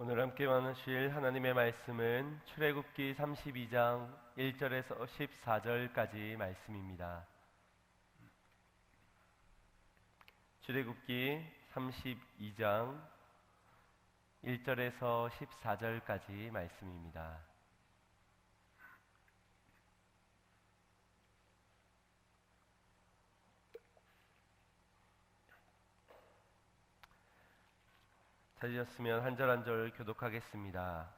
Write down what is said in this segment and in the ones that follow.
오늘 함께 나누실 하나님의 말씀은 출애굽기 32장 1절에서 14절까지 말씀입니다. 출애굽기 32장 1절에서 14절까지 말씀입니다. 찾으셨으면 한 절 한 절 교독하겠습니다.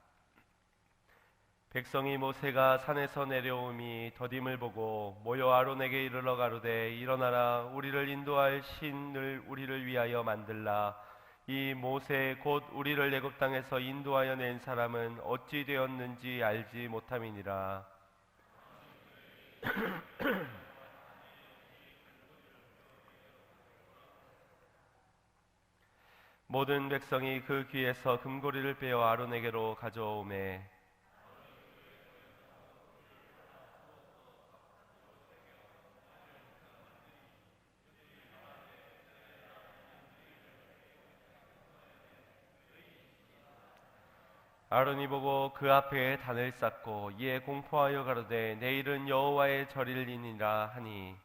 백성이 모세가 산에서 내려오미 더딤을 보고 모여 아론에게 이르러 가로되 일어나라 우리를 인도할 신을 우리를 위하여 만들라. 이 모세 곧 우리를 애굽 땅에서 인도하여 낸 사람은 어찌 되었는지 알지 못함이니라. 모든 백성이 그 귀에서 금고리를 빼어 아론에게로 가져오매 아론이 보고 그 앞에 단을 쌓고 이에 공포하여 가로되 내일은 여호와의 절일이니라 하니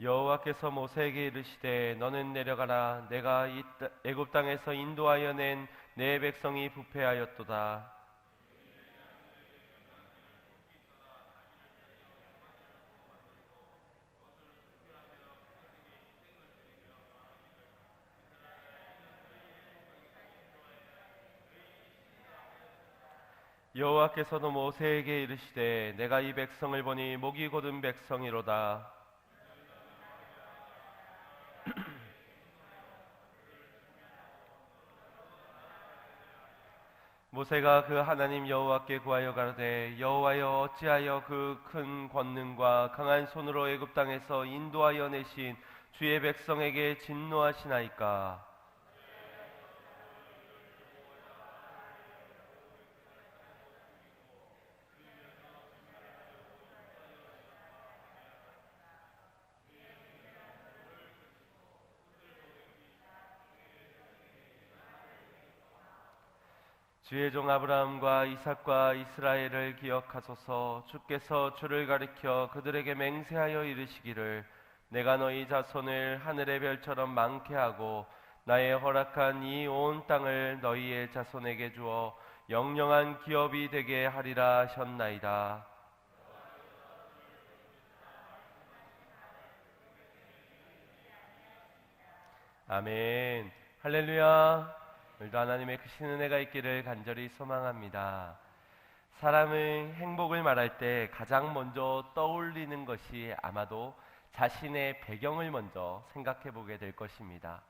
여호와께서 모세에게 이르시되 너는 내려가라. 내가 이 애굽 땅에서 인도하여 낸 내 백성이 부패하였도다. 여호와께서도 모세에게 이르시되 내가 이 백성을 보니 목이 곧은 백성이로다. 모세가 그 하나님 여호와께 구하여 가로되 여호와여 어찌하여 그 큰 권능과 강한 손으로 애굽 땅에서 인도하여 내신 주의 백성에게 진노하시나이까. 주의 종 아브라함과 이삭과 이스라엘을 기억하소서. 주께서 주를 가리켜 그들에게 맹세하여 이르시기를 내가 너희 자손을 하늘의 별처럼 많게 하고 나의 허락한 이 온 땅을 너희의 자손에게 주어 영영한 기업이 되게 하리라 하셨나이다. 아멘. 할렐루야. 오늘도 하나님의 크신 은혜가 있기를 간절히 소망합니다. 사람의 행복을 말할 때 가장 먼저 떠올리는 것이 아마도 자신의 배경을 먼저 생각해 보게 될 것입니다.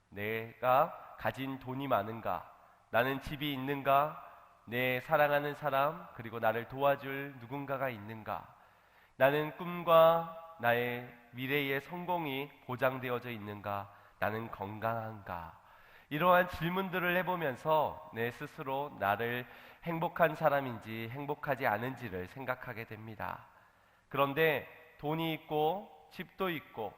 내가 가진 돈이 많은가? 나는 집이 있는가? 내 사랑하는 사람 그리고 나를 도와줄 누군가가 있는가? 나는 꿈과 나의 미래의 성공이 보장되어져 있는가? 나는 건강한가? 이러한 질문들을 해보면서 내 스스로 나를 행복한 사람인지 행복하지 않은지를 생각하게 됩니다. 그런데 돈이 있고 집도 있고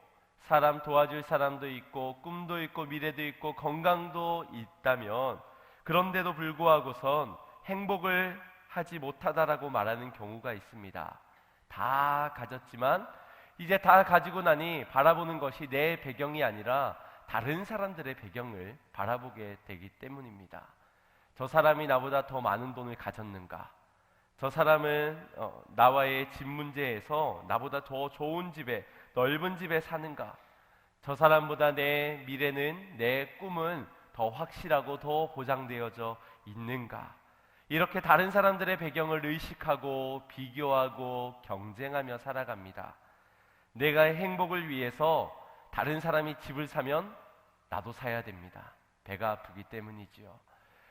사람 도와줄 사람도 있고 꿈도 있고 미래도 있고 건강도 있다면 그런데도 불구하고선 행복을 하지 못하다라고 말하는 경우가 있습니다. 다 가졌지만 이제 다 가지고 나니 바라보는 것이 내 배경이 아니라 다른 사람들의 배경을 바라보게 되기 때문입니다. 저 사람이 나보다 더 많은 돈을 가졌는가? 저 사람은 나와의 집 문제에서 나보다 더 좋은 집에 넓은 집에 사는가? 저 사람보다 내 미래는 내 꿈은 더 확실하고 더 보장되어져 있는가? 이렇게 다른 사람들의 배경을 의식하고 비교하고 경쟁하며 살아갑니다. 내가 행복을 위해서 다른 사람이 집을 사면 나도 사야 됩니다. 배가 아프기 때문이지요.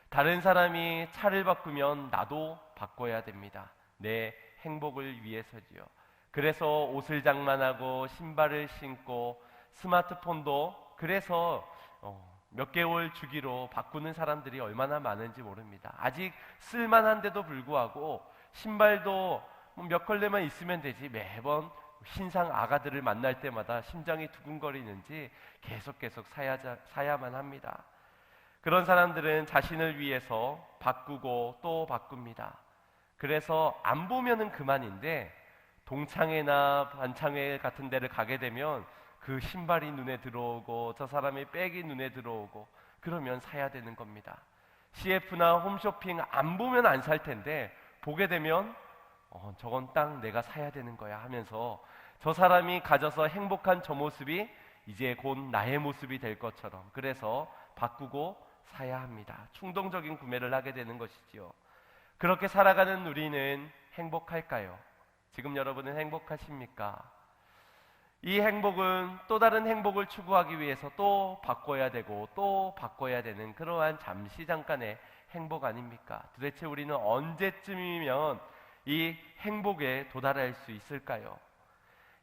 다른 사람이 차를 바꾸면 나도 바꿔야 됩니다. 내 행복을 위해서지요. 그래서 옷을 장만하고 신발을 신고 스마트폰도 그래서 몇 개월 주기로 바꾸는 사람들이 얼마나 많은지 모릅니다. 아직 쓸만한데도 불구하고 신발도 몇 컬레만 있으면 되지 매번 신상 아가들을 만날 때마다 심장이 두근거리는지 계속 사야만 합니다. 그런 사람들은 자신을 위해서 바꾸고 또 바꿉니다. 그래서 안 보면은 그만인데 동창회나 반창회 같은 데를 가게 되면 그 신발이 눈에 들어오고 저 사람의 백이 눈에 들어오고 그러면 사야 되는 겁니다. CF나 홈쇼핑 안 보면 안 살 텐데 보게 되면 저건 딱 내가 사야 되는 거야 하면서 저 사람이 가져서 행복한 저 모습이 이제 곧 나의 모습이 될 것처럼 그래서 바꾸고 사야 합니다. 충동적인 구매를 하게 되는 것이지요. 그렇게 살아가는 우리는 행복할까요? 지금 여러분은 행복하십니까? 이 행복은 또 다른 행복을 추구하기 위해서 또 바꿔야 되고 또 바꿔야 되는 그러한 잠시 잠깐의 행복 아닙니까? 도대체 우리는 언제쯤이면 이 행복에 도달할 수 있을까요?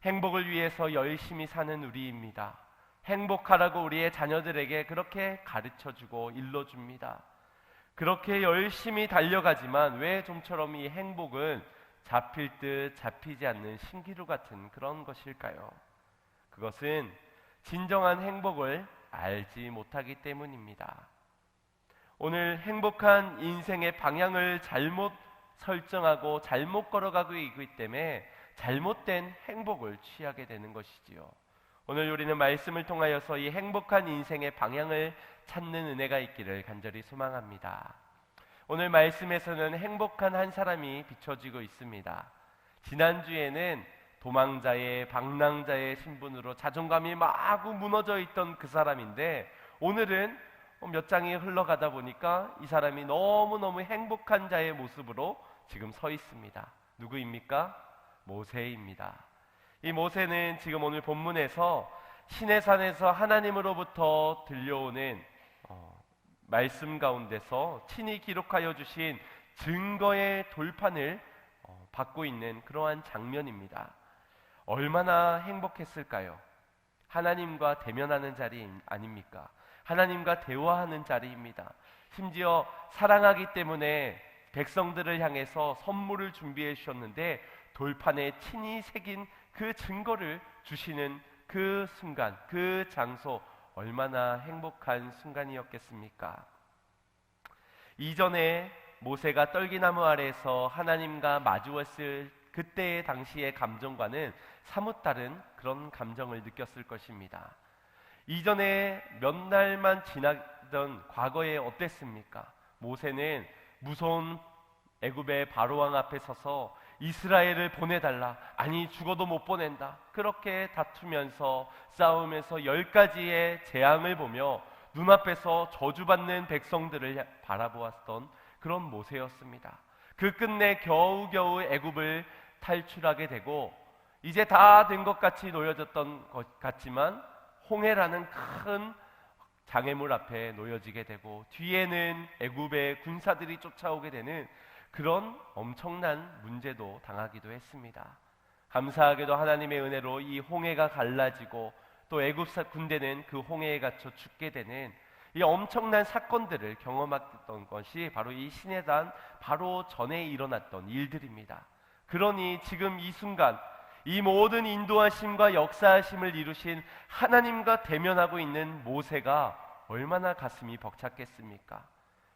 행복을 위해서 열심히 사는 우리입니다. 행복하라고 우리의 자녀들에게 그렇게 가르쳐주고 일러줍니다. 그렇게 열심히 달려가지만 왜 좀처럼 이 행복은 잡힐 듯 잡히지 않는 신기루 같은 그런 것일까요? 그것은 진정한 행복을 알지 못하기 때문입니다. 오늘 행복한 인생의 방향을 잘못 설정하고 잘못 걸어가고 있기 때문에 잘못된 행복을 취하게 되는 것이지요. 오늘 우리는 말씀을 통하여서 이 행복한 인생의 방향을 찾는 은혜가 있기를 간절히 소망합니다. 오늘 말씀에서는 행복한 한 사람이 비춰지고 있습니다. 지난주에는 도망자의 방랑자의 신분으로 자존감이 마구 무너져 있던 그 사람인데 오늘은 몇 장이 흘러가다 보니까 이 사람이 너무너무 행복한 자의 모습으로 지금 서 있습니다. 누구입니까? 모세입니다. 이 모세는 지금 오늘 본문에서 시내산에서 하나님으로부터 들려오는 말씀 가운데서 친히 기록하여 주신 증거의 돌판을 받고 있는 그러한 장면입니다. 얼마나 행복했을까요? 하나님과 대면하는 자리 아닙니까? 하나님과 대화하는 자리입니다. 심지어 사랑하기 때문에 백성들을 향해서 선물을 준비해 주셨는데 돌판에 친히 새긴 그 증거를 주시는 그 순간, 그 장소 얼마나 행복한 순간이었겠습니까? 이전에 모세가 떨기나무 아래에서 하나님과 마주했을 그때의 당시의 감정과는 사뭇 다른 그런 감정을 느꼈을 것입니다. 이전에 몇 날만 지나던 과거에 어땠습니까? 모세는 무서운 애굽의 바로왕 앞에 서서 이스라엘을 보내달라, 아니 죽어도 못 보낸다, 그렇게 다투면서 싸우면서 10가지의 재앙을 보며 눈앞에서 저주받는 백성들을 바라보았던 그런 모세였습니다. 그 끝내 겨우겨우 애굽을 탈출하게 되고 이제 다 된 것 같이 놓여졌던 것 같지만 홍해라는 큰 장애물 앞에 놓여지게 되고 뒤에는 애굽의 군사들이 쫓아오게 되는 그런 엄청난 문제도 당하기도 했습니다. 감사하게도 하나님의 은혜로 이 홍해가 갈라지고 또 애굽 군대는 그 홍해에 갇혀 죽게 되는 이 엄청난 사건들을 경험했던 것이 바로 이 시내산 바로 전에 일어났던 일들입니다. 그러니 지금 이 순간 이 모든 인도하심과 역사하심을 이루신 하나님과 대면하고 있는 모세가 얼마나 가슴이 벅찼겠습니까?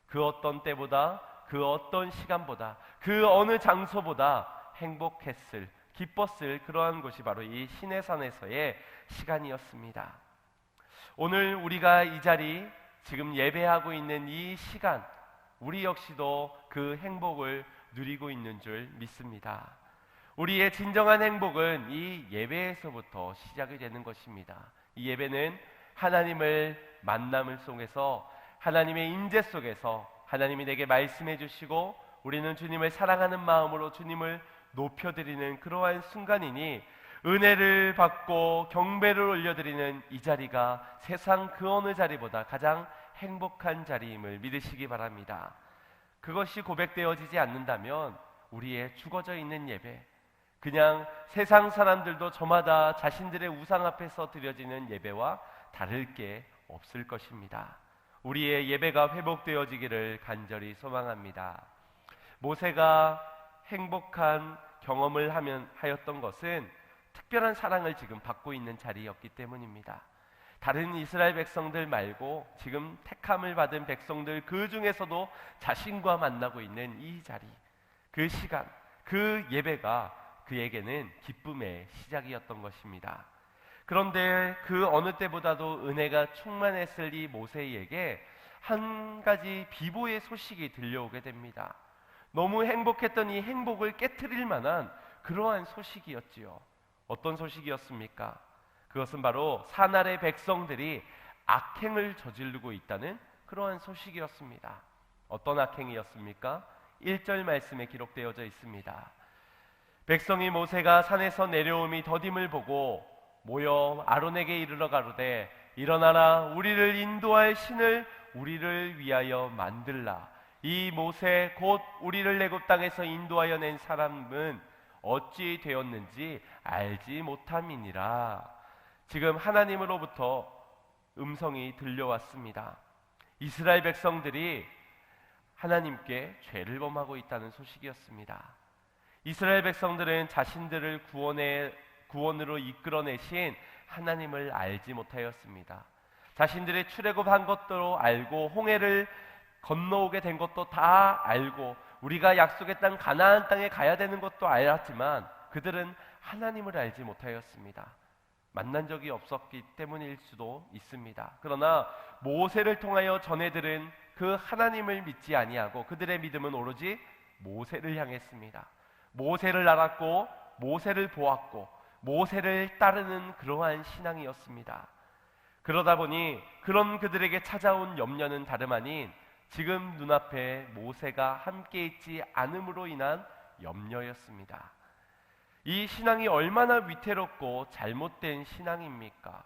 그 어떤 때보다, 그 어떤 시간보다, 그 어느 장소보다 행복했을, 기뻤을 그러한 곳이 바로 이 시내산에서의 시간이었습니다. 오늘 우리가 이 자리, 지금 예배하고 있는 이 시간, 우리 역시도 그 행복을 누리고 있는 줄 믿습니다. 우리의 진정한 행복은 이 예배에서부터 시작이 되는 것입니다. 이 예배는 하나님을 만남을 속에서, 하나님의 임재 속에서 하나님이 내게 말씀해 주시고 우리는 주님을 사랑하는 마음으로 주님을 높여드리는 그러한 순간이니 은혜를 받고 경배를 올려드리는 이 자리가 세상 그 어느 자리보다 가장 행복한 자리임을 믿으시기 바랍니다. 그것이 고백되어지지 않는다면 우리의 죽어져 있는 예배, 그냥 세상 사람들도 저마다 자신들의 우상 앞에서 드려지는 예배와 다를 게 없을 것입니다. 우리의 예배가 회복되어지기를 간절히 소망합니다. 모세가 행복한 경험을 하였던 것은 특별한 사랑을 지금 받고 있는 자리였기 때문입니다. 다른 이스라엘 백성들 말고 지금 택함을 받은 백성들 그 중에서도 자신과 만나고 있는 이 자리, 그 시간, 그 예배가 그에게는 기쁨의 시작이었던 것입니다. 그런데 그 어느 때보다도 은혜가 충만했을 이 모세에게 한 가지 비보의 소식이 들려오게 됩니다. 너무 행복했던 이 행복을 깨트릴 만한 그러한 소식이었지요. 어떤 소식이었습니까? 그것은 바로 사날의 백성들이 악행을 저지르고 있다는 그러한 소식이었습니다. 어떤 악행이었습니까? 1절 말씀에 기록되어져 있습니다. 백성이 모세가 산에서 내려옴이 더딤을 보고 모여 아론에게 이르러 가로되 일어나라 우리를 인도할 신을 우리를 위하여 만들라. 이 모세 곧 우리를 애굽 땅에서 인도하여 낸 사람은 어찌 되었는지 알지 못함이니라. 지금 하나님으로부터 음성이 들려왔습니다. 이스라엘 백성들이 하나님께 죄를 범하고 있다는 소식이었습니다. 이스라엘 백성들은 자신들을 구원으로 이끌어내신 하나님을 알지 못하였습니다. 자신들의 출애굽한 것도 알고 홍해를 건너오게 된 것도 다 알고 우리가 약속의 땅 가나안 땅에 가야 되는 것도 알았지만 그들은 하나님을 알지 못하였습니다. 만난 적이 없었기 때문일 수도 있습니다. 그러나 모세를 통하여 전해들은 그 하나님을 믿지 아니하고 그들의 믿음은 오로지 모세를 향했습니다. 모세를 알았고 모세를 보았고 모세를 따르는 그러한 신앙이었습니다. 그러다 보니 그런 그들에게 찾아온 염려는 다름 아닌 지금 눈앞에 모세가 함께 있지 않음으로 인한 염려였습니다. 이 신앙이 얼마나 위태롭고 잘못된 신앙입니까?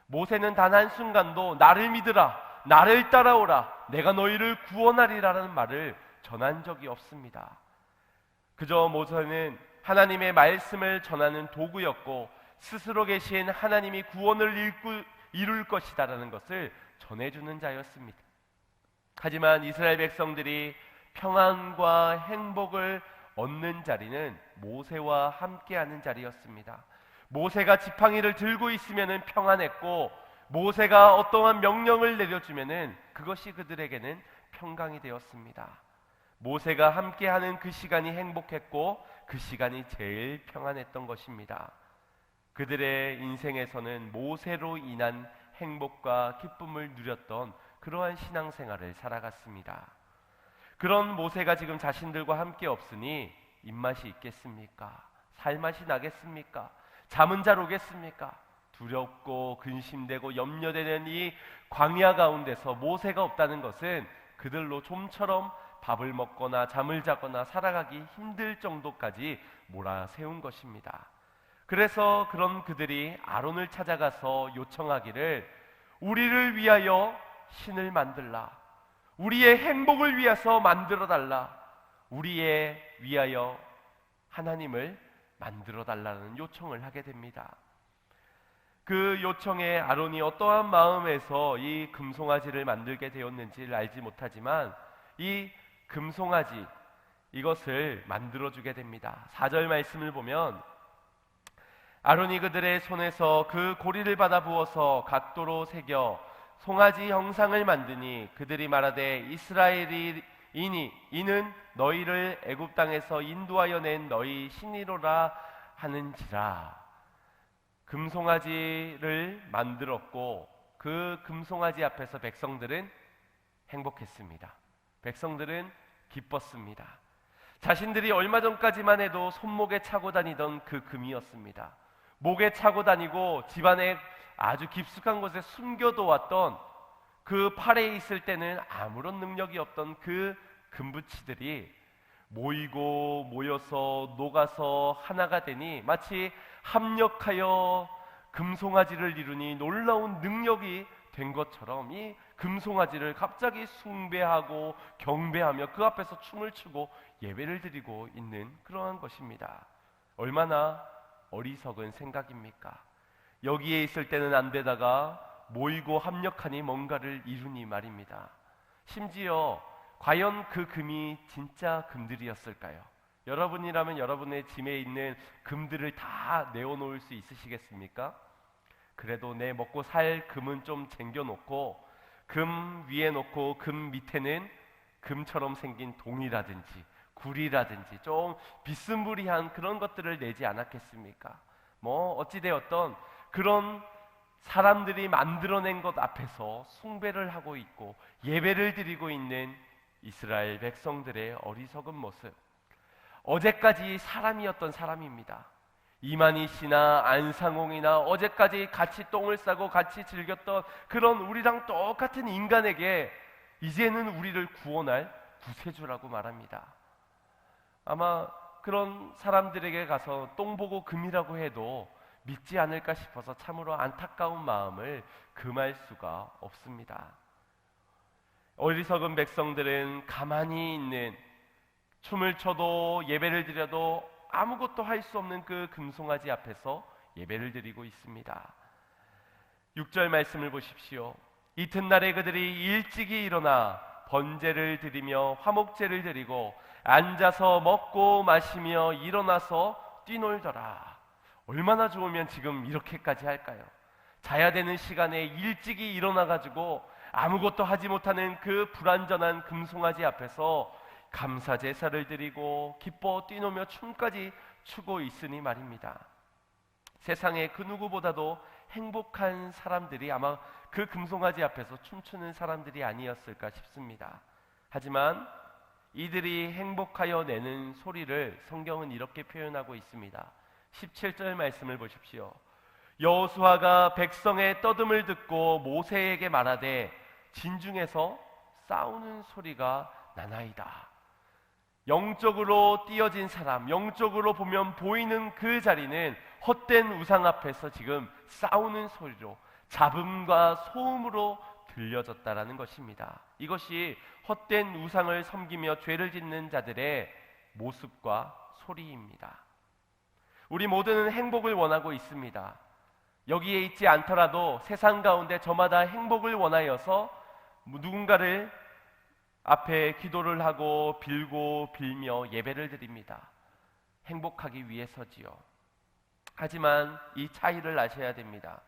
모세는 단 한순간도 나를 믿으라, 나를 따라오라, 내가 너희를 구원하리라는 말을 전한 적이 없습니다. 그저 모세는 하나님의 말씀을 전하는 도구였고 스스로 계신 하나님이 구원을 이룰 것이다라는 것을 전해주는 자였습니다. 하지만 이스라엘 백성들이 평안과 행복을 얻는 자리는 모세와 함께하는 자리였습니다. 모세가 지팡이를 들고 있으면 평안했고 모세가 어떠한 명령을 내려주면 그것이 그들에게는 평강이 되었습니다. 모세가 함께하는 그 시간이 행복했고 그 시간이 제일 평안했던 것입니다. 그들의 인생에서는 모세로 인한 행복과 기쁨을 누렸던 그러한 신앙생활을 살아갔습니다. 그런 모세가 지금 자신들과 함께 없으니 입맛이 있겠습니까? 살맛이 나겠습니까? 잠은 잘 오겠습니까? 두렵고 근심되고 염려되는 이 광야 가운데서 모세가 없다는 것은 그들로 좀처럼 밥을 먹거나 잠을 자거나 살아가기 힘들 정도까지 몰아세운 것입니다. 그래서 그런 그들이 아론을 찾아가서 요청하기를 우리를 위하여 신을 만들라, 우리의 행복을 위해서 만들어 달라, 우리의 위하여 하나님을 만들어 달라는 요청을 하게 됩니다. 그 요청에 아론이 어떠한 마음에서 이 금송아지를 만들게 되었는지를 알지 못하지만 이 금송아지 이것을 만들어주게 됩니다. 4절 말씀을 보면 아론이 그들의 손에서 그 고리를 받아 부어서 각도로 새겨 송아지 형상을 만드니 그들이 말하되 이스라엘이니 이는 너희를 애굽 땅에서 인도하여 낸 너희 신이로라 하는지라. 금송아지를 만들었고 그 금송아지 앞에서 백성들은 행복했습니다. 백성들은 기뻤습니다. 자신들이 얼마 전까지만 해도 손목에 차고 다니던 그 금이었습니다. 목에 차고 다니고 집안에 아주 깊숙한 곳에 숨겨둬왔던 그 팔에 있을 때는 아무런 능력이 없던 그 금붙이들이 모여서 녹아서 하나가 되니 마치 합력하여 금송아지를 이루니 놀라운 능력이 된 것처럼 이 금송아지를 갑자기 숭배하고 경배하며 그 앞에서 춤을 추고 예배를 드리고 있는 그러한 것입니다. 얼마나 어리석은 생각입니까? 여기에 있을 때는 안 되다가 모이고 합력하니 뭔가를 이루니 말입니다. 심지어 과연 그 금이 진짜 금들이었을까요? 여러분이라면 여러분의 짐에 있는 금들을 다 내어놓을 수 있으시겠습니까? 그래도 내 먹고 살 금은 좀 쟁겨놓고 금 위에 놓고 금 밑에는 금처럼 생긴 동이라든지 구리라든지 좀 비스무리한 그런 것들을 내지 않았겠습니까? 뭐 어찌되었던 그런 사람들이 만들어낸 것 앞에서 숭배를 하고 있고 예배를 드리고 있는 이스라엘 백성들의 어리석은 모습. 어제까지 사람이었던 사람입니다. 이만희 씨나 안상홍이나 어제까지 같이 똥을 싸고 같이 즐겼던 그런 우리랑 똑같은 인간에게 이제는 우리를 구원할 구세주라고 말합니다. 아마 그런 사람들에게 가서 똥 보고 금이라고 해도 믿지 않을까 싶어서 참으로 안타까운 마음을 금할 수가 없습니다. 어리석은 백성들은 가만히 있는, 춤을 춰도 예배를 드려도 아무것도 할 수 없는 그 금송아지 앞에서 예배를 드리고 있습니다. 6절 말씀을 보십시오. 이튿날에 그들이 일찍이 일어나 번제를 드리며 화목제를 드리고 앉아서 먹고 마시며 일어나서 뛰놀더라. 얼마나 좋으면 지금 이렇게까지 할까요? 자야 되는 시간에 일찍이 일어나가지고 아무것도 하지 못하는 그 불완전한 금송아지 앞에서 감사 제사를 드리고 기뻐 뛰노며 춤까지 추고 있으니 말입니다. 세상에 그 누구보다도 행복한 사람들이 아마 그 금송아지 앞에서 춤추는 사람들이 아니었을까 싶습니다. 하지만 이들이 행복하여 내는 소리를 성경은 이렇게 표현하고 있습니다. 17절 말씀을 보십시오. 여호수아가 백성의 떠듦을 듣고 모세에게 말하되 진중에서 싸우는 소리가 나나이다. 영적으로 띄어진 사람, 영적으로 보면 보이는 그 자리는 헛된 우상 앞에서 지금 싸우는 소리로, 잡음과 소음으로 들려졌다라는 것입니다. 이것이 헛된 우상을 섬기며 죄를 짓는 자들의 모습과 소리입니다. 우리 모두는 행복을 원하고 있습니다. 여기에 있지 않더라도 세상 가운데 저마다 행복을 원하여서 누군가를 앞에 기도를 하고 빌고 빌며 예배를 드립니다. 행복하기 위해서지요. 하지만 이 차이를 아셔야 됩니다.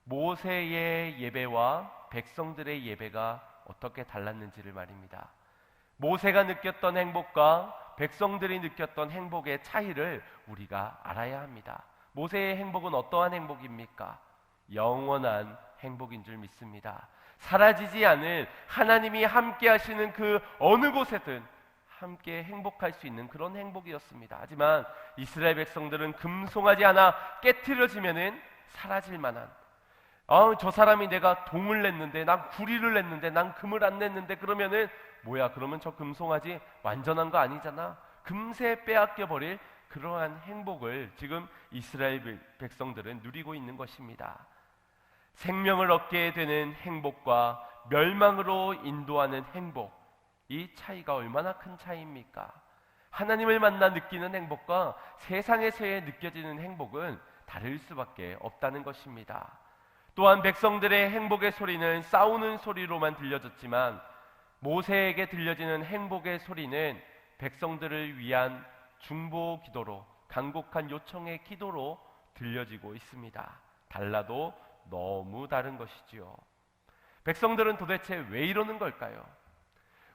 모세의 예배와 백성들의 예배가 어떻게 달랐는지를 말입니다. 모세가 느꼈던 행복과 백성들이 느꼈던 행복의 차이를 우리가 알아야 합니다. 모세의 행복은 어떠한 행복입니까? 영원한 행복인 줄 믿습니다. 사라지지 않을, 하나님이 함께 하시는 그 어느 곳에든 함께 행복할 수 있는 그런 행복이었습니다. 하지만 이스라엘 백성들은 금송아지 하나 깨트려지면은 사라질 만한, 저 사람이 내가 동을 냈는데, 난 구리를 냈는데, 난 금을 안 냈는데, 그러면은 뭐야, 그러면 저 금송아지 완전한 거 아니잖아, 금세 빼앗겨 버릴 그러한 행복을 지금 이스라엘 백성들은 누리고 있는 것입니다. 생명을 얻게 되는 행복과 멸망으로 인도하는 행복, 이 차이가 얼마나 큰 차이입니까? 하나님을 만나 느끼는 행복과 세상에서의 느껴지는 행복은 다를 수밖에 없다는 것입니다. 또한 백성들의 행복의 소리는 싸우는 소리로만 들려졌지만 모세에게 들려지는 행복의 소리는 백성들을 위한 중보 기도로, 간곡한 요청의 기도로 들려지고 있습니다. 달라도 너무 다른 것이지요. 백성들은 도대체 왜 이러는 걸까요?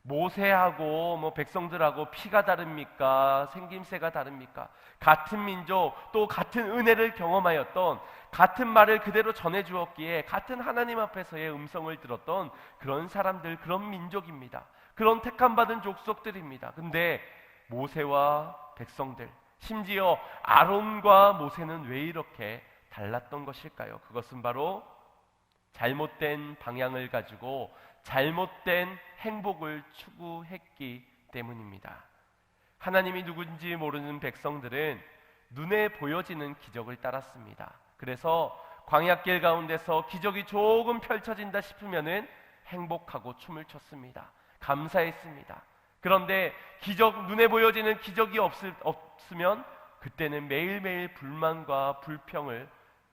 모세하고 백성들하고 피가 다릅니까? 생김새가 다릅니까? 같은 민족, 또 같은 은혜를 경험하였던, 같은 말을 그대로 전해주었기에 같은 하나님 앞에서의 음성을 들었던 그런 사람들, 그런 민족입니다. 그런 택함받은 족속들입니다. 근데 모세와 백성들, 심지어 아론과 모세는 왜 이렇게 달랐던 것일까요? 그것은 바로 잘못된 방향을 가지고 잘못된 행복을 추구했기 때문입니다. 하나님이 누군지 모르는 백성들은 눈에 보여지는 기적을 따랐습니다. 그래서 광야길 가운데서 기적이 조금 펼쳐진다 싶으면은 행복하고 춤을 췄습니다. 감사했습니다. 그런데 눈에 보여지는 기적이 없으면 그때는 매일매일 불만과 불평을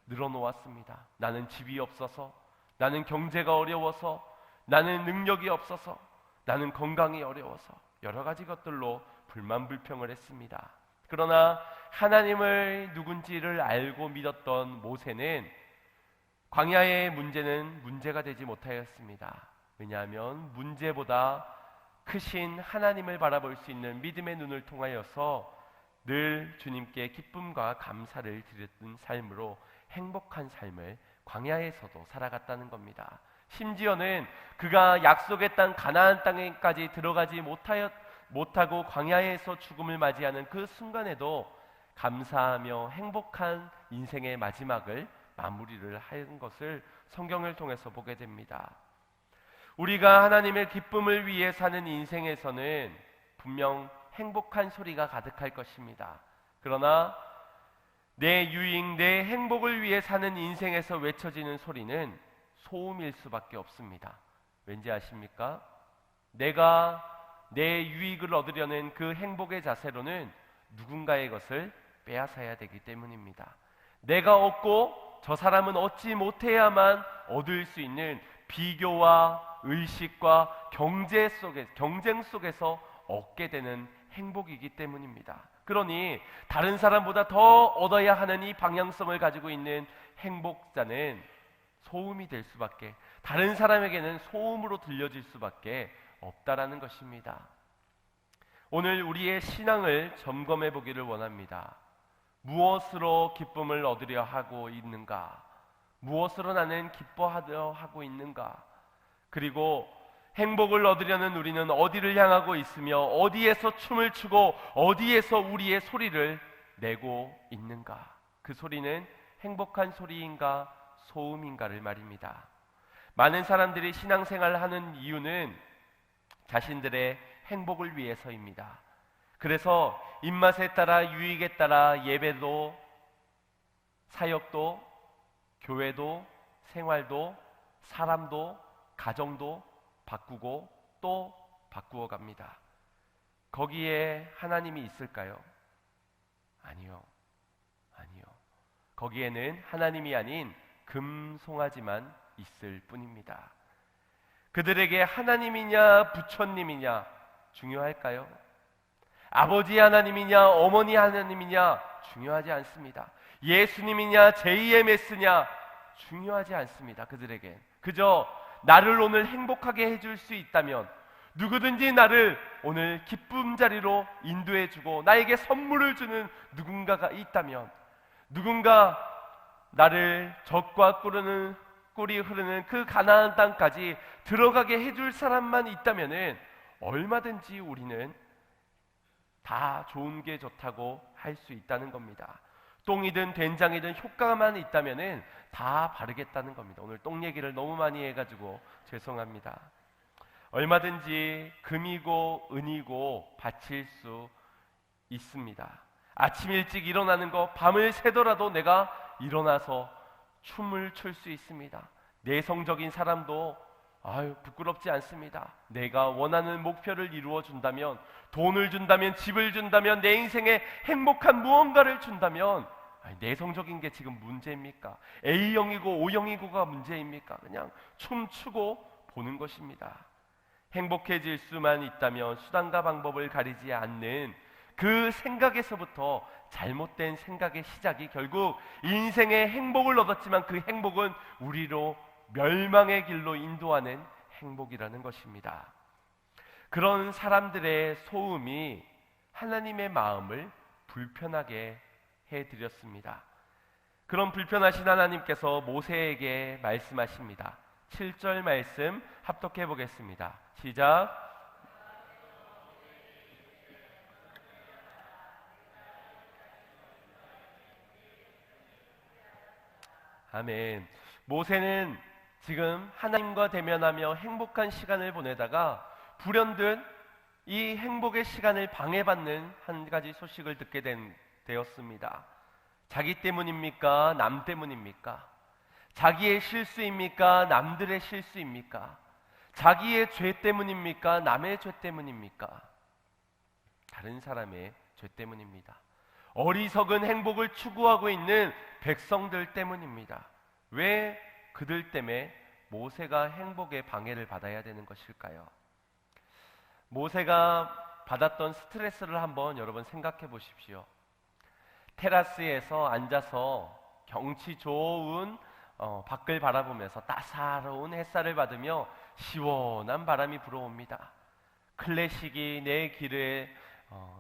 늘어놓았습니다. 나는 집이 없어서, 나는 경제가 어려워서, 나는 능력이 없어서, 나는 건강이 어려워서, 여러 가지 것들로 불만 불평을 했습니다. 그러나 하나님을 누군지를 알고 믿었던 모세는 광야의 문제는 문제가 되지 못하였습니다. 왜냐하면 문제보다 크신 하나님을 바라볼 수 있는 믿음의 눈을 통하여서 늘 주님께 기쁨과 감사를 드렸던 삶으로 행복한 삶을 광야에서도 살아갔다는 겁니다. 심지어는 그가 약속의 땅 가나안 땅에까지 들어가지 못하고 광야에서 죽음을 맞이하는 그 순간에도 감사하며 행복한 인생의 마지막을 마무리를 한 것을 성경을 통해서 보게 됩니다. 우리가 하나님의 기쁨을 위해 사는 인생에서는 분명 행복한 소리가 가득할 것입니다. 그러나 내 유익, 내 행복을 위해 사는 인생에서 외쳐지는 소리는 소음일 수밖에 없습니다. 왠지 아십니까? 내가 내 유익을 얻으려는 그 행복의 자세로는 누군가의 것을 빼앗아야 되기 때문입니다. 내가 얻고 저 사람은 얻지 못해야만 얻을 수 있는 비교와 의식과 경쟁 속에서 얻게 되는 행복이기 때문입니다. 그러니 다른 사람보다 더 얻어야 하는 이 방향성을 가지고 있는 행복자는 소음이 될 수밖에, 다른 사람에게는 소음으로 들려질 수밖에 없다라는 것입니다. 오늘 우리의 신앙을 점검해 보기를 원합니다. 무엇으로 기쁨을 얻으려 하고 있는가? 무엇으로 나는 기뻐하려 하고 있는가? 그리고 행복을 얻으려는 우리는 어디를 향하고 있으며 어디에서 춤을 추고 어디에서 우리의 소리를 내고 있는가? 그 소리는 행복한 소리인가 소음인가를 말입니다. 많은 사람들이 신앙생활을 하는 이유는 자신들의 행복을 위해서입니다. 그래서 입맛에 따라 유익에 따라 예배도 사역도 교회도 생활도 사람도 가정도 바꾸고 또 바꾸어 갑니다. 거기에 하나님이 있을까요? 아니요. 거기에는 하나님이 아닌 금송아지만 있을 뿐입니다. 그들에게 하나님이냐 부처님이냐 중요할까요? 아버지 하나님이냐 어머니 하나님이냐 중요하지 않습니다. 예수님이냐 제2의 메스냐 중요하지 않습니다. 그들에겐 그저 나를 오늘 행복하게 해줄 수 있다면, 누구든지 나를 오늘 기쁨 자리로 인도해주고 나에게 선물을 주는 누군가가 있다면, 누군가 나를 젖과 꿀이 흐르는 그 가나안 땅까지 들어가게 해줄 사람만 있다면은 얼마든지 우리는 다 좋은 게 좋다고 할 수 있다는 겁니다. 똥이든 된장이든 효과만 있다면은 다 바르겠다는 겁니다. 오늘 똥 얘기를 너무 많이 해가지고 죄송합니다. 얼마든지 금이고 은이고 바칠 수 있습니다. 아침 일찍 일어나는 거 밤을 새더라도 내가 일어나서 춤을 출 수 있습니다. 내성적인 사람도 부끄럽지 않습니다. 내가 원하는 목표를 이루어 준다면, 돈을 준다면, 집을 준다면, 내 인생에 행복한 무언가를 준다면 내성적인 게 지금 문제입니까? A형이고 O형이고가 문제입니까? 그냥 춤추고 보는 것입니다. 행복해질 수만 있다면 수단과 방법을 가리지 않는 그 생각에서부터 잘못된 생각의 시작이 결국 인생의 행복을 얻었지만 그 행복은 우리로 멸망의 길로 인도하는 행복이라는 것입니다. 그런 사람들의 소음이 하나님의 마음을 불편하게 해드렸습니다. 그런 불편하신 하나님께서 모세에게 말씀하십니다. 7절 말씀 합독해 보겠습니다. 시작. 아멘. 모세는 지금 하나님과 대면하며 행복한 시간을 보내다가 불현듯 이 행복의 시간을 방해받는 한 가지 소식을 듣게 되었습니다. 자기 때문입니까? 남 때문입니까? 자기의 실수입니까? 남들의 실수입니까? 자기의 죄 때문입니까? 남의 죄 때문입니까? 다른 사람의 죄 때문입니다. 어리석은 행복을 추구하고 있는 백성들 때문입니다. 왜 그들 때문에 모세가 행복의 방해를 받아야 되는 것일까요? 모세가 받았던 스트레스를 한번 여러분 생각해 보십시오. 테라스에서 앉아서 경치 좋은 밖을 바라보면서 따사로운 햇살을 받으며 시원한 바람이 불어옵니다. 클래식이 내 귀에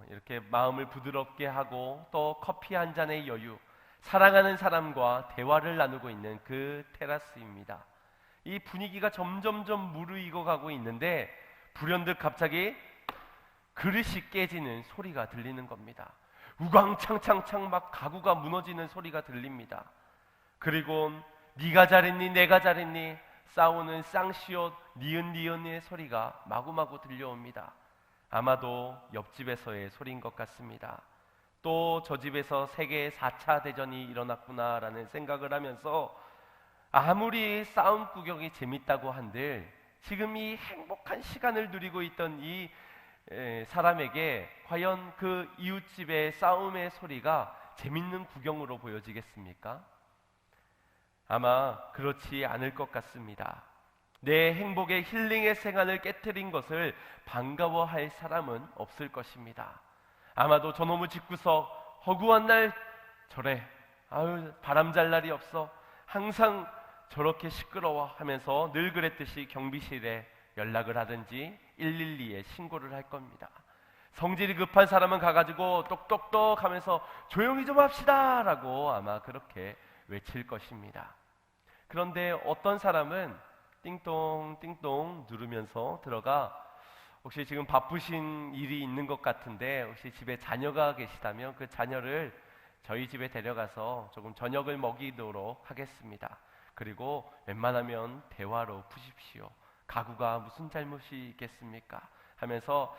이렇게 마음을 부드럽게 하고, 또 커피 한 잔의 여유, 사랑하는 사람과 대화를 나누고 있는 그 테라스입니다. 이 분위기가 점점점 무르익어 가고 있는데 불현듯 갑자기 그릇이 깨지는 소리가 들리는 겁니다. 우광창창창 막 가구가 무너지는 소리가 들립니다. 그리고 네가 잘했니 내가 잘했니 싸우는 쌍시옷 니은니은의 소리가 마구마구 들려옵니다. 아마도 옆집에서의 소리인 것 같습니다. 또 저 집에서 세계 4차 대전이 일어났구나라는 생각을 하면서 아무리 싸움 구경이 재밌다고 한들 지금 이 행복한 시간을 누리고 있던 이 사람에게 과연 그 이웃집의 싸움의 소리가 재밌는 구경으로 보여지겠습니까? 아마 그렇지 않을 것 같습니다. 내 행복의 힐링의 생활을 깨트린 것을 반가워할 사람은 없을 것입니다. 아마도 저놈의 집구석 허구한 날 저래, 아유 바람잘 날이 없어, 항상 저렇게 시끄러워 하면서 늘 그랬듯이 경비실에 연락을 하든지 112에 신고를 할 겁니다. 성질이 급한 사람은 가가지고 똑똑똑 하면서 조용히 좀 합시다 라고 아마 그렇게 외칠 것입니다. 그런데 어떤 사람은 띵동 띵동 누르면서 들어가, 혹시 지금 바쁘신 일이 있는 것 같은데 혹시 집에 자녀가 계시다면 그 자녀를 저희 집에 데려가서 조금 저녁을 먹이도록 하겠습니다. 그리고 웬만하면 대화로 푸십시오. 가구가 무슨 잘못이 있겠습니까? 하면서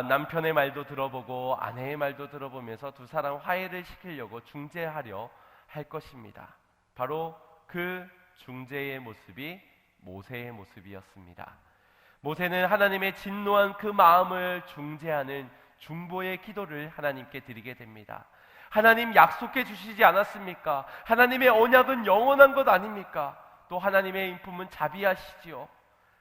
남편의 말도 들어보고 아내의 말도 들어보면서 두 사람 화해를 시키려고 중재하려 할 것입니다. 바로 그 중재의 모습이 모세의 모습이었습니다. 모세는 하나님의 진노한 그 마음을 중재하는 중보의 기도를 하나님께 드리게 됩니다. 하나님 약속해 주시지 않았습니까? 하나님의 언약은 영원한 것 아닙니까? 또 하나님의 인품은 자비하시지요.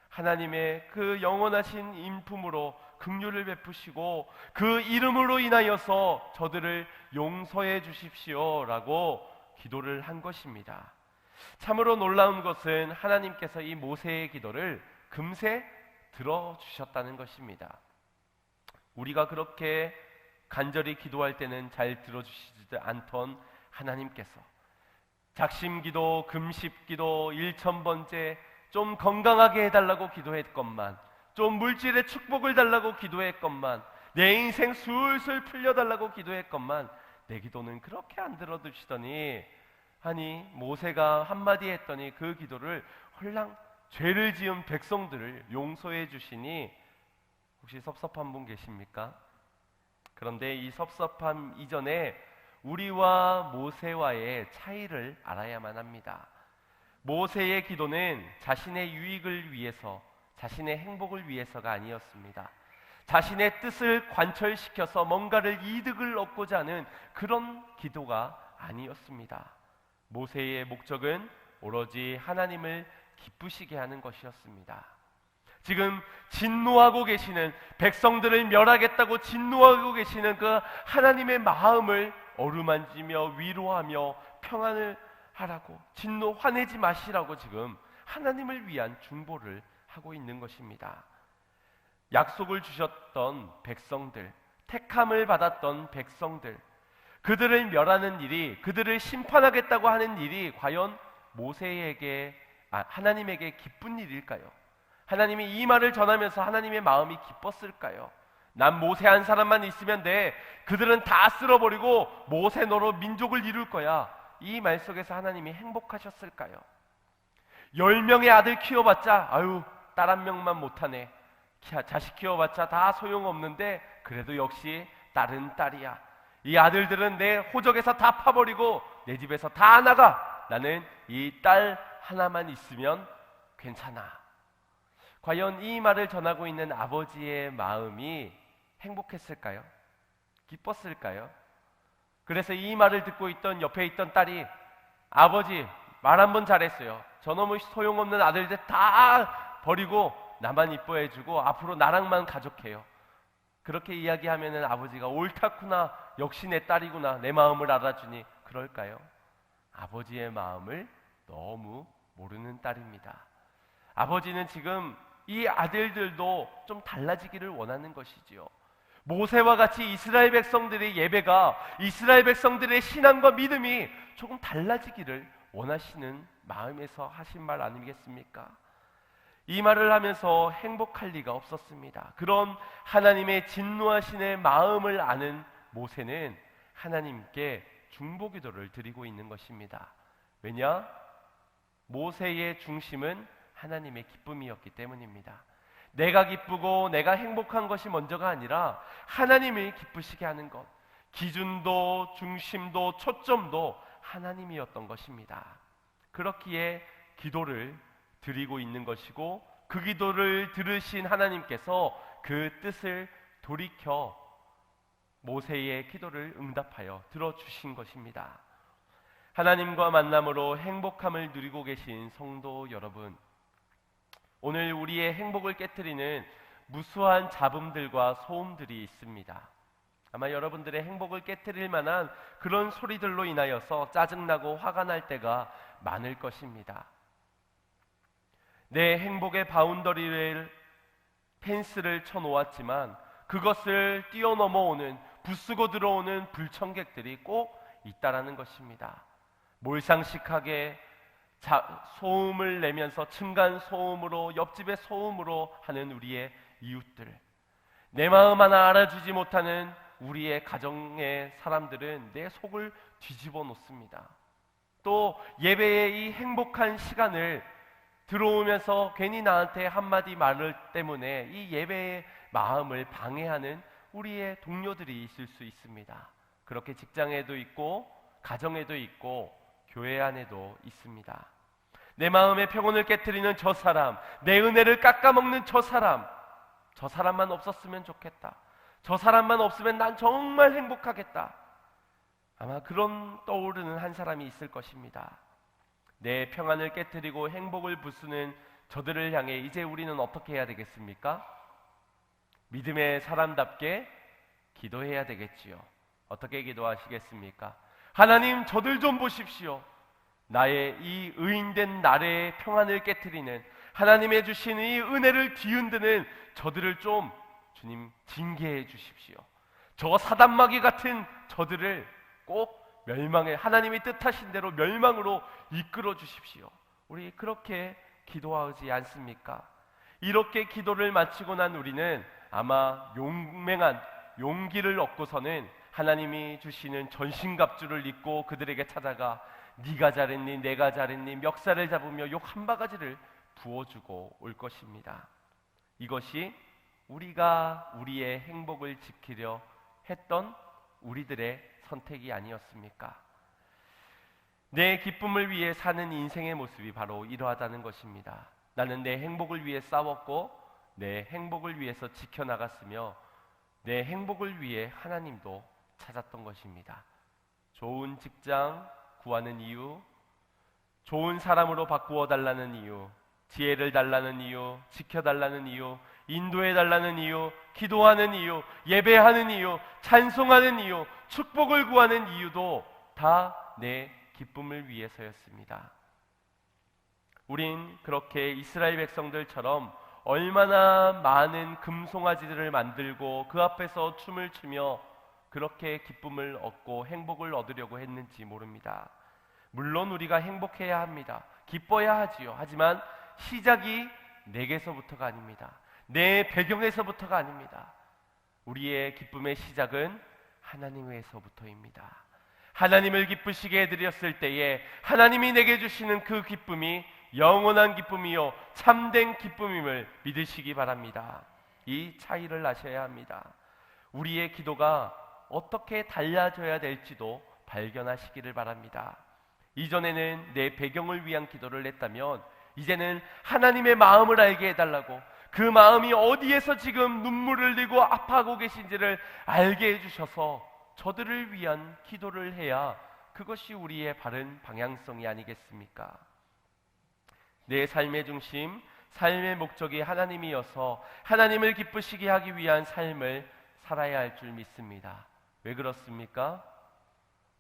하나님의 그 영원하신 인품으로 긍휼을 베푸시고 그 이름으로 인하여서 저들을 용서해 주십시오 라고 기도를 한 것입니다. 참으로 놀라운 것은 하나님께서 이 모세의 기도를 금세 들어주셨다는 것입니다. 우리가 그렇게 간절히 기도할 때는 잘 들어주시지 않던 하나님께서 작심기도, 금십기도, 1000번째 좀 건강하게 해달라고 기도했건만, 좀 물질의 축복을 달라고 기도했건만, 내 인생 술술 풀려달라고 기도했건만 내 기도는 그렇게 안 들어주시더니, 아니 모세가 한마디 했더니 그 기도를 홀랑 죄를 지은 백성들을 용서해 주시니 혹시 섭섭한 분 계십니까? 그런데 이 섭섭함 이전에 우리와 모세와의 차이를 알아야만 합니다. 모세의 기도는 자신의 유익을 위해서, 자신의 행복을 위해서가 아니었습니다. 자신의 뜻을 관철시켜서 뭔가를 이득을 얻고자 하는 그런 기도가 아니었습니다. 모세의 목적은 오로지 하나님을 기쁘시게 하는 것이었습니다. 지금 진노하고 계시는, 백성들을 멸하겠다고 진노하고 계시는 그 하나님의 마음을 어루만지며 위로하며 평안을 하라고, 진노 화내지 마시라고 지금 하나님을 위한 중보를 하고 있는 것입니다. 약속을 주셨던 백성들, 택함을 받았던 백성들, 그들을 멸하는 일이, 그들을 심판하겠다고 하는 일이 과연 모세에게, 하나님에게 기쁜 일일까요? 하나님이 이 말을 전하면서 하나님의 마음이 기뻤을까요? 난 모세 한 사람만 있으면 돼, 그들은 다 쓸어버리고 모세 너로 민족을 이룰 거야, 이 말 속에서 하나님이 행복하셨을까요? 10명의 아들 키워봤자 아유 딸 1명만 못하네, 자식 키워봤자 다 소용없는데 그래도 역시 딸은 딸이야, 이 아들들은 내 호적에서 다 파버리고 내 집에서 다 나가, 나는 이 딸 하나만 있으면 괜찮아. 과연 이 말을 전하고 있는 아버지의 마음이 행복했을까요? 기뻤을까요? 그래서 이 말을 듣고 있던 옆에 있던 딸이, 아버지 말 한 번 잘했어요, 저놈의 소용없는 아들들 다 버리고 나만 이뻐해주고 앞으로 나랑만 가족해요, 그렇게 이야기하면은 아버지가 옳다구나, 역시 내 딸이구나, 내 마음을 알아주니 그럴까요? 아버지의 마음을 너무 모르는 딸입니다. 아버지는 지금 이 아들들도 좀 달라지기를 원하는 것이지요. 모세와 같이 이스라엘 백성들의 예배가, 이스라엘 백성들의 신앙과 믿음이 조금 달라지기를 원하시는 마음에서 하신 말 아니겠습니까? 이 말을 하면서 행복할 리가 없었습니다. 그런 하나님의 진노하신의 마음을 아는 모세는 하나님께 중보기도를 드리고 있는 것입니다. 왜냐? 모세의 중심은 하나님의 기쁨이었기 때문입니다. 내가 기쁘고 내가 행복한 것이 먼저가 아니라 하나님이 기쁘시게 하는 것, 기준도 중심도 초점도 하나님이었던 것입니다. 그렇기에 기도를 드리고 있는 것이고, 그 기도를 들으신 하나님께서 그 뜻을 돌이켜 모세의 기도를 응답하여 들어주신 것입니다. 하나님과 만남으로 행복함을 누리고 계신 성도 여러분, 오늘 우리의 행복을 깨트리는 무수한 잡음들과 소음들이 있습니다. 아마 여러분들의 행복을 깨트릴 만한 그런 소리들로 인하여서 짜증나고 화가 날 때가 많을 것입니다. 내 행복의 바운더리를, 펜스를 쳐놓았지만 그것을 뛰어넘어오는, 부수고 들어오는 불청객들이 꼭 있다라는 것입니다. 몰상식하게 소음을 내면서 층간 소음으로, 옆집의 소음으로 하는 우리의 이웃들, 내 마음 하나 알아주지 못하는 우리의 가정의 사람들은 내 속을 뒤집어 놓습니다. 또 예배의 이 행복한 시간을 들어오면서 괜히 나한테 한마디 말을 때문에 이 예배의 마음을 방해하는 우리의 동료들이 있을 수 있습니다. 그렇게 직장에도 있고 가정에도 있고 교회 안에도 있습니다. 내 마음의 평온을 깨트리는 저 사람, 내 은혜를 깎아먹는 저 사람만 없었으면 좋겠다, 저 사람만 없으면 난 정말 행복하겠다. 아마 그런 떠오르는 한 사람이 있을 것입니다. 내 평안을 깨트리고 행복을 부수는 저들을 향해 이제 우리는 어떻게 해야 되겠습니까? 믿음의 사람답게 기도해야 되겠지요. 어떻게 기도하시겠습니까? 하나님, 저들 좀 보십시오. 나의 이 의인된 날의 평안을 깨트리는, 하나님의 주신 이 은혜를 뒤흔드는 저들을 좀 주님 징계해 주십시오. 저 사단마귀 같은 저들을 꼭 멸망해, 하나님이 뜻하신 대로 멸망으로 이끌어 주십시오. 우리 그렇게 기도하지 않습니까? 이렇게 기도를 마치고 난 우리는 아마 용맹한 용기를 얻고서는 하나님이 주시는 전신갑주를 입고 그들에게 찾아가 네가 잘했니, 내가 잘했니, 멱살을 잡으며 욕 한 바가지를 부어주고 올 것입니다. 이것이 우리가 우리의 행복을 지키려 했던 우리들의 선택이 아니었습니까? 내 기쁨을 위해 사는 인생의 모습이 바로 이러하다는 것입니다. 나는 내 행복을 위해 싸웠고 내 행복을 위해서 지켜나갔으며 내 행복을 위해 하나님도 찾았던 것입니다. 좋은 직장 구하는 이유, 좋은 사람으로 바꾸어 달라는 이유, 지혜를 달라는 이유, 지켜달라는 이유, 인도해달라는 이유, 기도하는 이유, 예배하는 이유, 찬송하는 이유, 축복을 구하는 이유도 다 내 기쁨을 위해서였습니다. 우린 그렇게 이스라엘 백성들처럼 얼마나 많은 금송아지들을 만들고 그 앞에서 춤을 추며 그렇게 기쁨을 얻고 행복을 얻으려고 했는지 모릅니다. 물론 우리가 행복해야 합니다. 기뻐야 하지요. 하지만 시작이 내게서부터가 아닙니다. 내 배경에서부터가 아닙니다. 우리의 기쁨의 시작은 하나님에서부터입니다. 하나님을 기쁘시게 해드렸을 때에 하나님이 내게 주시는 그 기쁨이 영원한 기쁨이요 참된 기쁨임을 믿으시기 바랍니다. 이 차이를 아셔야 합니다. 우리의 기도가 어떻게 달라져야 될지도 발견하시기를 바랍니다. 이전에는 내 배경을 위한 기도를 했다면 이제는 하나님의 마음을 알게 해달라고, 그 마음이 어디에서 지금 눈물을 흘리고 아파하고 계신지를 알게 해주셔서 저들을 위한 기도를 해야 그것이 우리의 바른 방향성이 아니겠습니까? 내 삶의 중심, 삶의 목적이 하나님이어서 하나님을 기쁘시게 하기 위한 삶을 살아야 할 줄 믿습니다. 왜 그렇습니까?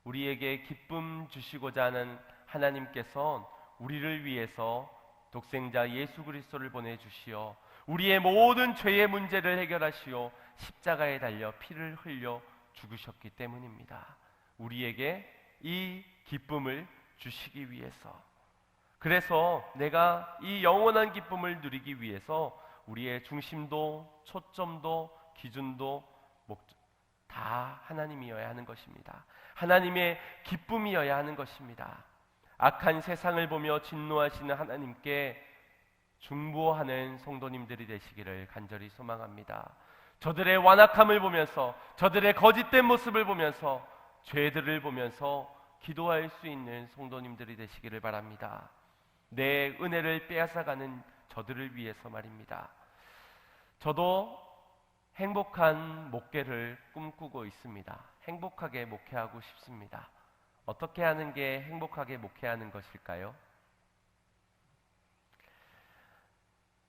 우리에게 기쁨 주시고자 하는 하나님께서 우리를 위해서 독생자 예수 그리스도를 보내주시어 우리의 모든 죄의 문제를 해결하시어 십자가에 달려 피를 흘려 죽으셨기 때문입니다. 우리에게 이 기쁨을 주시기 위해서. 그래서 내가 이 영원한 기쁨을 누리기 위해서 우리의 중심도 초점도 기준도 다 하나님이어야 하는 것입니다. 하나님의 기쁨이어야 하는 것입니다. 악한 세상을 보며 진노하시는 하나님께 중보하는 성도님들이 되시기를 간절히 소망합니다. 저들의 완악함을 보면서, 저들의 거짓된 모습을 보면서, 죄들을 보면서 기도할 수 있는 성도님들이 되시기를 바랍니다. 내 은혜를 빼앗아가는 저들을 위해서 말입니다. 저도 행복한 목회를 꿈꾸고 있습니다. 행복하게 목회하고 싶습니다. 어떻게 하는 게 행복하게 목회하는 것일까요?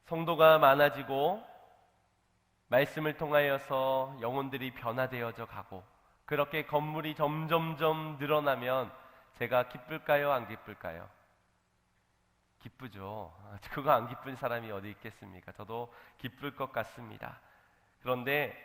성도가 많아지고 말씀을 통하여서 영혼들이 변화되어져 가고 그렇게 건물이 점점점 늘어나면 제가 기쁠까요? 안 기쁠까요? 기쁘죠. 그거 안 기쁜 사람이 어디 있겠습니까? 저도 기쁠 것 같습니다. 그런데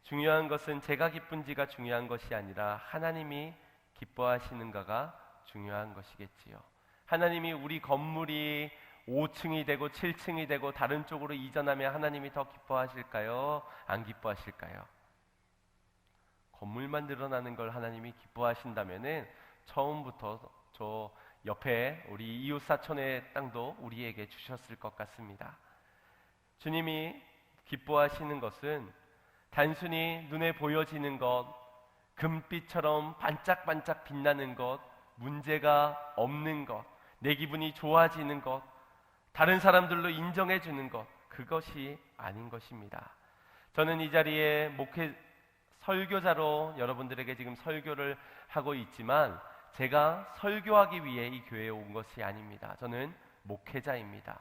중요한 것은 제가 기쁜지가 중요한 것이 아니라 하나님이 기뻐하시는가가 중요한 것이겠지요. 하나님이 우리 건물이 5층이 되고 7층이 되고 다른 쪽으로 이전하면 하나님이 더 기뻐하실까요? 안 기뻐하실까요? 건물만 늘어나는 걸 하나님이 기뻐하신다면은 처음부터 저 옆에 우리 이웃 사촌의 땅도 우리에게 주셨을 것 같습니다. 주님이 기뻐하시는 것은 단순히 눈에 보여지는 것, 금빛처럼 반짝반짝 빛나는 것, 문제가 없는 것, 내 기분이 좋아지는 것, 다른 사람들로 인정해 주는 것, 그것이 아닌 것입니다. 저는 이 자리에 목회 설교자로 여러분들에게 지금 설교를 하고 있지만 제가 설교하기 위해 이 교회에 온 것이 아닙니다. 저는 목회자입니다.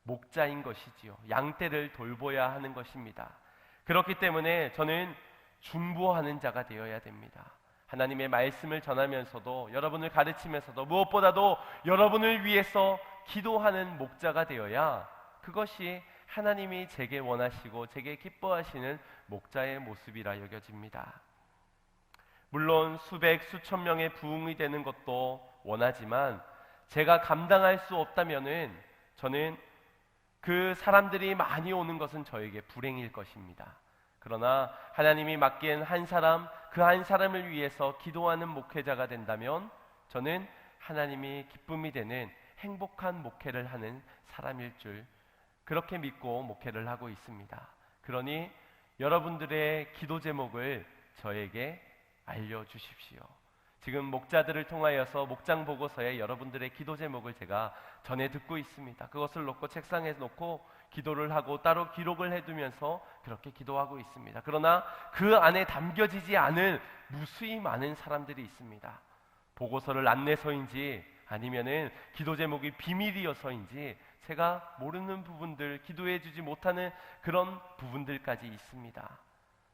목자인 것이지요. 양떼를 돌보아야 하는 것입니다. 그렇기 때문에 저는 중보하는 자가 되어야 됩니다. 하나님의 말씀을 전하면서도 여러분을 가르치면서도 무엇보다도 여러분을 위해서 기도하는 목자가 되어야 그것이 하나님이 제게 원하시고 제게 기뻐하시는 목자의 모습이라 여겨집니다. 물론 수백 수천 명의 부흥이 되는 것도 원하지만 제가 감당할 수 없다면은 저는 그 사람들이 많이 오는 것은 저에게 불행일 것입니다. 그러나 하나님이 맡긴 한 사람, 그 한 사람을 위해서 기도하는 목회자가 된다면 저는 하나님이 기쁨이 되는 행복한 목회를 하는 사람일 줄 그렇게 믿고 목회를 하고 있습니다. 그러니 여러분들의 기도 제목을 저에게 알려주십시오. 지금 목자들을 통하여서 목장 보고서에 여러분들의 기도 제목을 제가 전해 듣고 있습니다. 그것을 놓고 책상에 놓고 기도를 하고 따로 기록을 해두면서 그렇게 기도하고 있습니다. 그러나 그 안에 담겨지지 않은 무수히 많은 사람들이 있습니다. 보고서를 안 내서인지 아니면은 기도 제목이 비밀이어서인지 제가 모르는 부분들, 기도해 주지 못하는 그런 부분들까지 있습니다.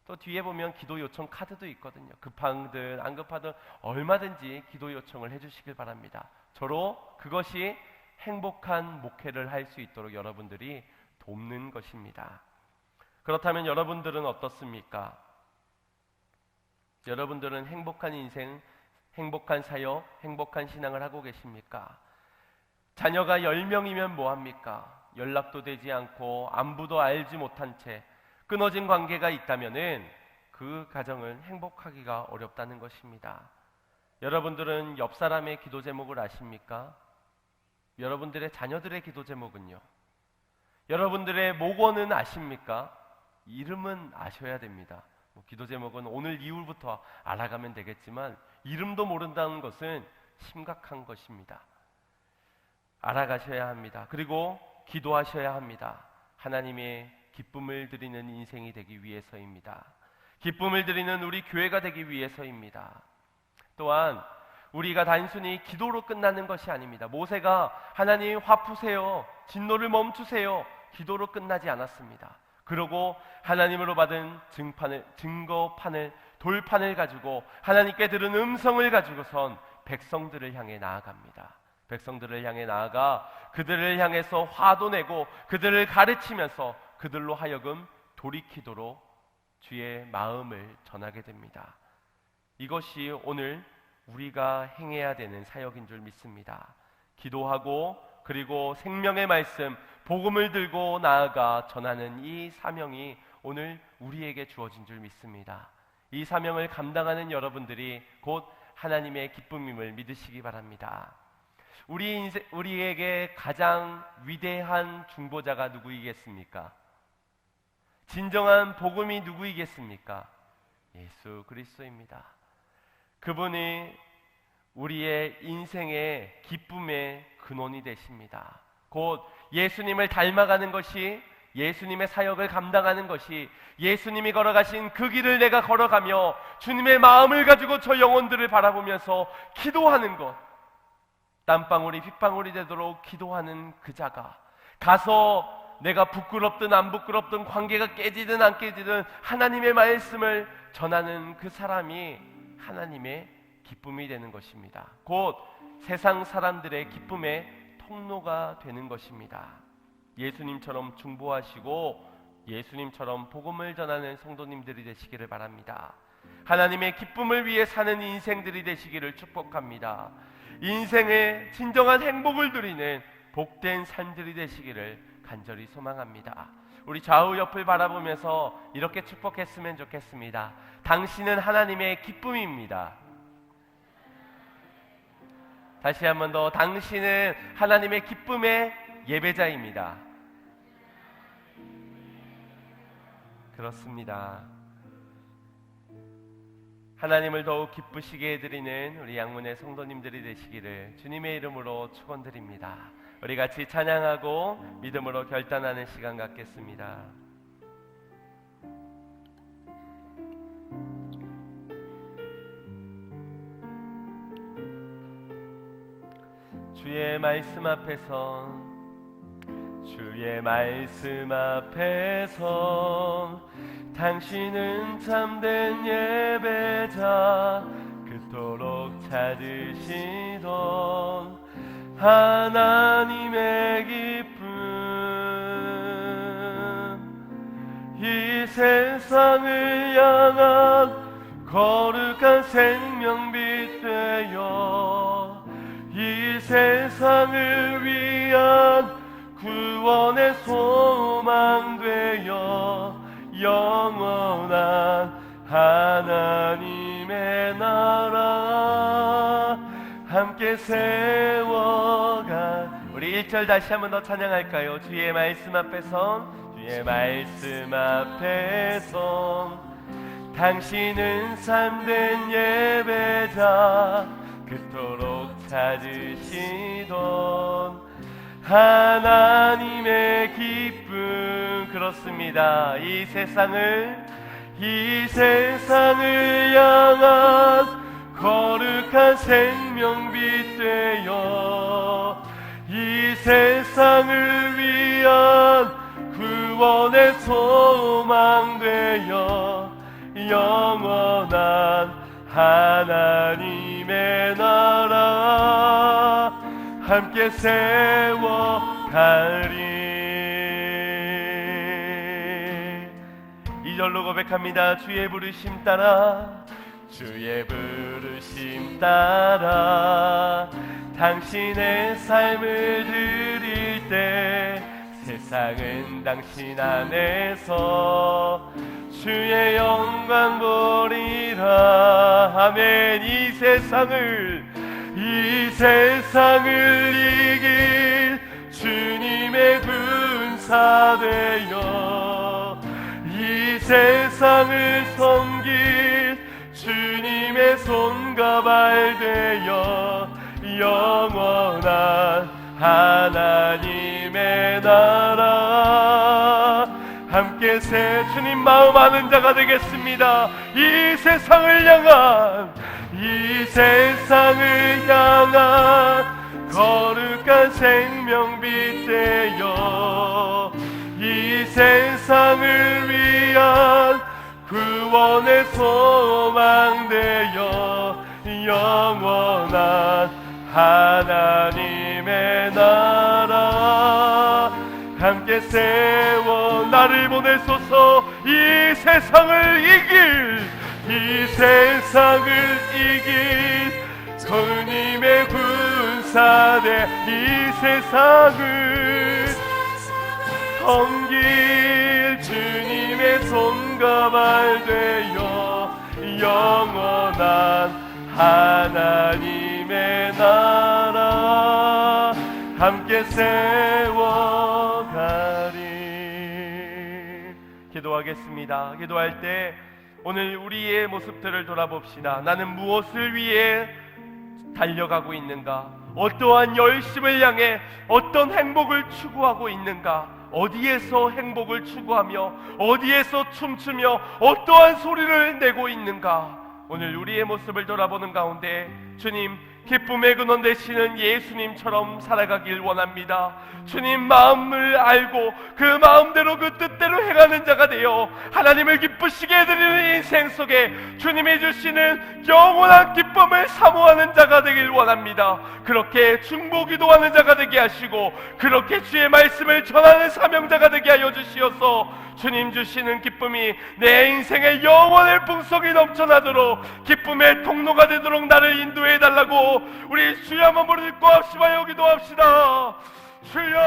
또 뒤에 보면 기도 요청 카드도 있거든요. 급하든 안 급하든 얼마든지 기도 요청을 해주시길 바랍니다. 저로 그것이 행복한 목회를 할 수 있도록 여러분들이 돕는 것입니다. 그렇다면 여러분들은 어떻습니까? 여러분들은 행복한 인생, 행복한 사역, 행복한 신앙을 하고 계십니까? 자녀가 10명이면 뭐합니까? 연락도 되지 않고 안부도 알지 못한 채 끊어진 관계가 있다면은 그 가정은 행복하기가 어렵다는 것입니다. 여러분들은 옆 사람의 기도 제목을 아십니까? 여러분들의 자녀들의 기도 제목은요? 여러분들의 목원은 아십니까? 이름은 아셔야 됩니다. 기도 제목은 오늘 이후부터 알아가면 되겠지만 이름도 모른다는 것은 심각한 것입니다. 알아가셔야 합니다. 그리고 기도하셔야 합니다. 하나님의 기쁨을 드리는 인생이 되기 위해서입니다. 기쁨을 드리는 우리 교회가 되기 위해서입니다. 또한 우리가 단순히 기도로 끝나는 것이 아닙니다. 모세가 하나님 화 푸세요, 진노를 멈추세요, 기도로 끝나지 않았습니다. 그러고 하나님으로 받은 증거판을 돌판을 가지고 하나님께 들은 음성을 가지고선 백성들을 향해 나아갑니다. 백성들을 향해 나아가 그들을 향해서 화도 내고 그들을 가르치면서 그들로 하여금 돌이키도록 주의 마음을 전하게 됩니다. 이것이 오늘 우리가 행해야 되는 사역인 줄 믿습니다. 기도하고 그리고 생명의 말씀, 복음을 들고 나아가 전하는 이 사명이 오늘 우리에게 주어진 줄 믿습니다. 이 사명을 감당하는 여러분들이 곧 하나님의 기쁨임을 믿으시기 바랍니다. 우리에게 가장 위대한 중보자가 누구이겠습니까? 진정한 복음이 누구이겠습니까? 예수 그리스도입니다. 그분이 우리의 인생의 기쁨의 근원이 되십니다. 곧 예수님을 닮아가는 것이, 예수님의 사역을 감당하는 것이, 예수님이 걸어가신 그 길을 내가 걸어가며 주님의 마음을 가지고 저 영혼들을 바라보면서 기도하는 것, 땀방울이 핏방울이 되도록 기도하는 그 자가 가서 내가 부끄럽든 안 부끄럽든 관계가 깨지든 안 깨지든 하나님의 말씀을 전하는 그 사람이 하나님의 기쁨이 되는 것입니다. 곧 세상 사람들의 기쁨의 통로가 되는 것입니다. 예수님처럼 중보하시고 예수님처럼 복음을 전하는 성도님들이 되시기를 바랍니다. 하나님의 기쁨을 위해 사는 인생들이 되시기를 축복합니다. 인생의 진정한 행복을 누리는 복된 삶들이 되시기를 간절히 소망합니다. 우리 좌우 옆을 바라보면서 이렇게 축복했으면 좋겠습니다. 당신은 하나님의 기쁨입니다. 다시 한 번 더, 당신은 하나님의 기쁨의 예배자입니다. 그렇습니다. 하나님을 더욱 기쁘시게 해드리는 우리 양문의 성도님들이 되시기를 주님의 이름으로 축원드립니다. 우리 같이 찬양하고 믿음으로 결단하는 시간 갖겠습니다. 주의 말씀 앞에서, 주의 말씀 앞에서 당신은 참된 예배자, 그토록 찾으시던 하나님의 기쁨, 이 세상을 향한 거룩한 생명빛 되어 이 세상을 위한 구원의 소망 되어 영원한 하나님의 나라 함께 세워가. 우리 1절 다시 한 번 더 찬양할까요? 주의 말씀 앞에서, 주의 말씀 앞에서 당신은 참된 예배자, 그토록 찾으시던 하나님의 기쁨. 그렇습니다. 이 세상을 향한 거룩한 생명빛 되어 이 세상을 위한 구원의 소망 되어 영원한 하나님의 나라 함께 세워가리. 2절로 고백합니다. 주의 부르심 따라, 주의 부르심 따라 당신의 삶을 드릴 때 세상은 당신 안에서 주의 영광 보리라. 아멘. 이 세상을 이길 주님의 군사 되어 이 세상을 섬길 주님의 손과 발 되어 영원한 하나님의 나라 함께 주님 마음 아는 자가 되겠습니다. 이 세상을 향한 거룩한 생명빛 되어 이 세상을 위한 구원의 소망 되어 영원한 하나님의 나라 함께 세워 나를 보내소서. 이 세상을 이길 주님의 군사대 이 세상을 섬길 주님의 손과 발 되어 영원한 하나님의 나라 함께 세워가리. 기도하겠습니다. 기도할 때 오늘 우리의 모습들을 돌아봅시다. 나는 무엇을 위해 달려가고 있는가? 어떠한 열심을 향해 어떤 행복을 추구하고 있는가? 어디에서 행복을 추구하며 어디에서 춤추며 어떠한 소리를 내고 있는가? 오늘 우리의 모습을 돌아보는 가운데 주님 기쁨의 근원 되시는 예수님처럼 살아가길 원합니다. 주님 마음을 알고 그 마음대로 그 뜻대로 행하는 자가 되어 하나님을 기쁘시게 해드리는 인생 속에 주님이 주시는 영원한 기쁨을 사모하는 자가 되길 원합니다. 그렇게 중보기도하는 자가 되게 하시고 그렇게 주의 말씀을 전하는 사명자가 되게 하여 주시어서 주님 주시는 기쁨이 내 인생의 영원의 풍속이 넘쳐나도록 기쁨의 통로가 되도록 나를 인도해 달라고 우리 주여 한번 부르짖고 합시다. 기도합시다. 주여